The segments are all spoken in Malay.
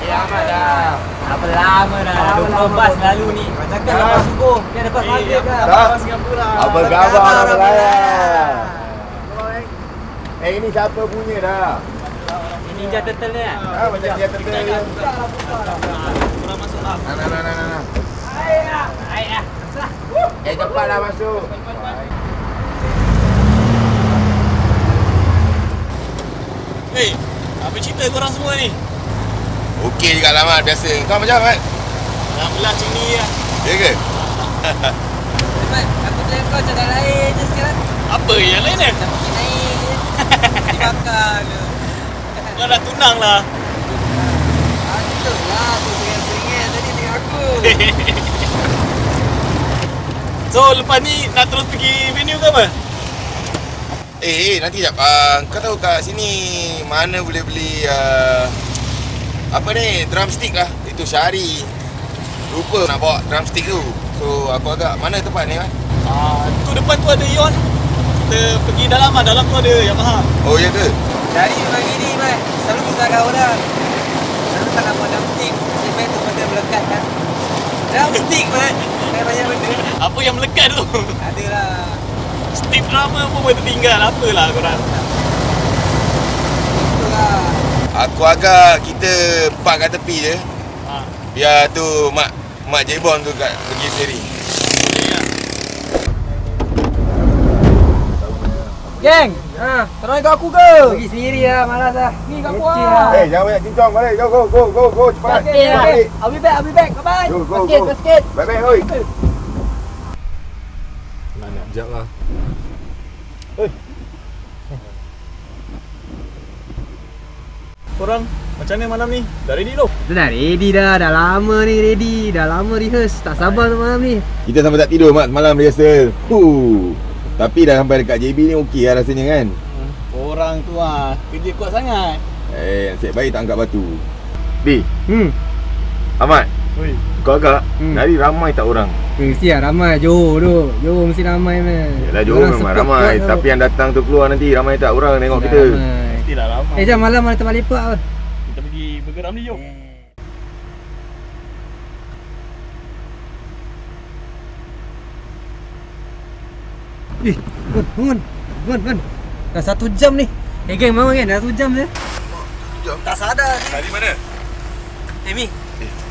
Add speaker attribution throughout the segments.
Speaker 1: Amat dah. Apa lama dah. 20 bas lalu ni. Macam kan lepas subuh. Kan lepas maghrib kan.
Speaker 2: Lepas Singapura. Apa khabar orang Melayu? Ini siapa punya dah?
Speaker 1: Ini Ninja Turtle ni kan?
Speaker 2: Macam Ninja Turtle ni.
Speaker 1: Kurang masuk lah.
Speaker 2: Nah.
Speaker 1: Air lah.
Speaker 2: Cepatlah masuk.
Speaker 3: Hei, apa cerita korang semua ni?
Speaker 2: Okey juga lah Mat, biasa. Kau macam Mat?
Speaker 3: Alhamdulillah macam ni lah.
Speaker 2: Ya ke?
Speaker 1: Mat, aku tengok kau cakap lain je sekarang.
Speaker 3: Apa yang lain ni?
Speaker 1: Tak pergi naik je. Dibakar je.
Speaker 3: Kau dah tunang lah.
Speaker 1: Betul lah, tu seringat-seringat tadi tengok aku.
Speaker 3: So, lepas ni nak terus pergi venue ke apa?
Speaker 2: Nanti jap. Kau tahu kat sini mana boleh beli apa ni, drumstick lah. Itu Syahri lupa nak bawa drumstick tu. So aku agak mana tempat ni kan?
Speaker 3: Tu depan tu ada Ion. Kita pergi dalam lah, dalam tu ada Yamaha.
Speaker 2: Oh ya ke?
Speaker 1: Dari pagi ni Mat, selalu kisahkan orang. Selalu tak nak buat drumstick. Semen tu benda melekat kan. Drumstick Mat, kan banyak benda.
Speaker 3: Apa yang melekat tu?
Speaker 1: Adalah.
Speaker 3: Stick drama pun boleh tertinggal. Apalah korang.
Speaker 1: Itulah.
Speaker 2: Aku agak kita park kat tepi je. Biar tu Mak Jebon tu pergi sendiri.
Speaker 1: Geng, tolong ikut aku ke? Pergi sendiri lah, malas lah. Ni kat aku lah.
Speaker 2: Jangan banyak cincong balik. Go, cepat.
Speaker 1: Basket, I'll be back. Bye-bye.
Speaker 2: Go.
Speaker 1: Basket.
Speaker 2: Bye, oi.
Speaker 3: Nak jap lah. Korang macam mana malam ni? Dah ready tu?
Speaker 1: Dah ready dah lama ni ready. Dah lama rehearse. Tak sabar tu malam ni.
Speaker 2: Kita sampai tak tidur Mat semalam rehearsal. Tapi dah sampai dekat JB ni okey lah rasanya kan?
Speaker 3: Korang tu kerja kuat sangat.
Speaker 2: Nasib baik tak angkat batu. Di. Ahmad.
Speaker 3: Oi.
Speaker 2: Kau agak dari ramai tak orang?
Speaker 1: Mesti lah ramai. Johor mesti ramai man.
Speaker 2: Yalah Johor memang ramai. Tapi yang datang tu keluar nanti ramai tak orang tengok kita?
Speaker 3: Mestilah ramai.
Speaker 1: Jom malam mana tempat lepak apa?
Speaker 3: Kita pergi bergerak ni jom.
Speaker 1: Bangun. Dah 1 jam ni. Geng, mama kan dah 1 jam je. Tak sadar ni.
Speaker 2: Dari mana?
Speaker 1: Mi.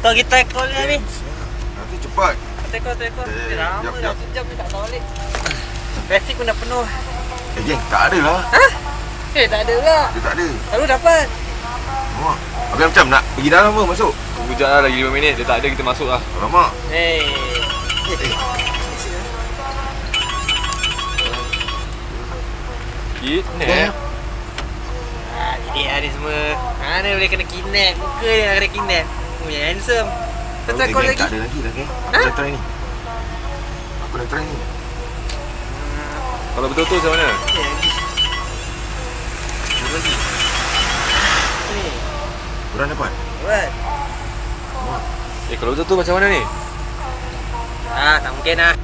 Speaker 1: Kau kita call ni.
Speaker 2: Nanti cepat.
Speaker 1: Tekor. Lama dah 1 jam ni tak balik. Traffic pun dah penuh.
Speaker 2: Geng, tak ada lah.
Speaker 1: Tak ada pula.
Speaker 2: Dia tak ada.
Speaker 1: Selalu dapat.
Speaker 2: Habis macam nak pergi dalam ke masuk?
Speaker 3: Tunggu jap lah lagi 5 minit. Dia tak ada kita masuk lah.
Speaker 2: Alamak.
Speaker 3: Kidnap?
Speaker 1: Didik lah ni semua. Mana boleh kena kidnap. Muka dia nak kena kidnap. Punya handsome. Kau try call lagi.
Speaker 2: Tak ada lagi geng. Aku dah try ni.
Speaker 3: Kalau betul-betul macam mana?
Speaker 2: Kurang dapat?
Speaker 1: Buat.
Speaker 3: Kalau betul-betul macam mana ni?
Speaker 1: Tak mungkin lah.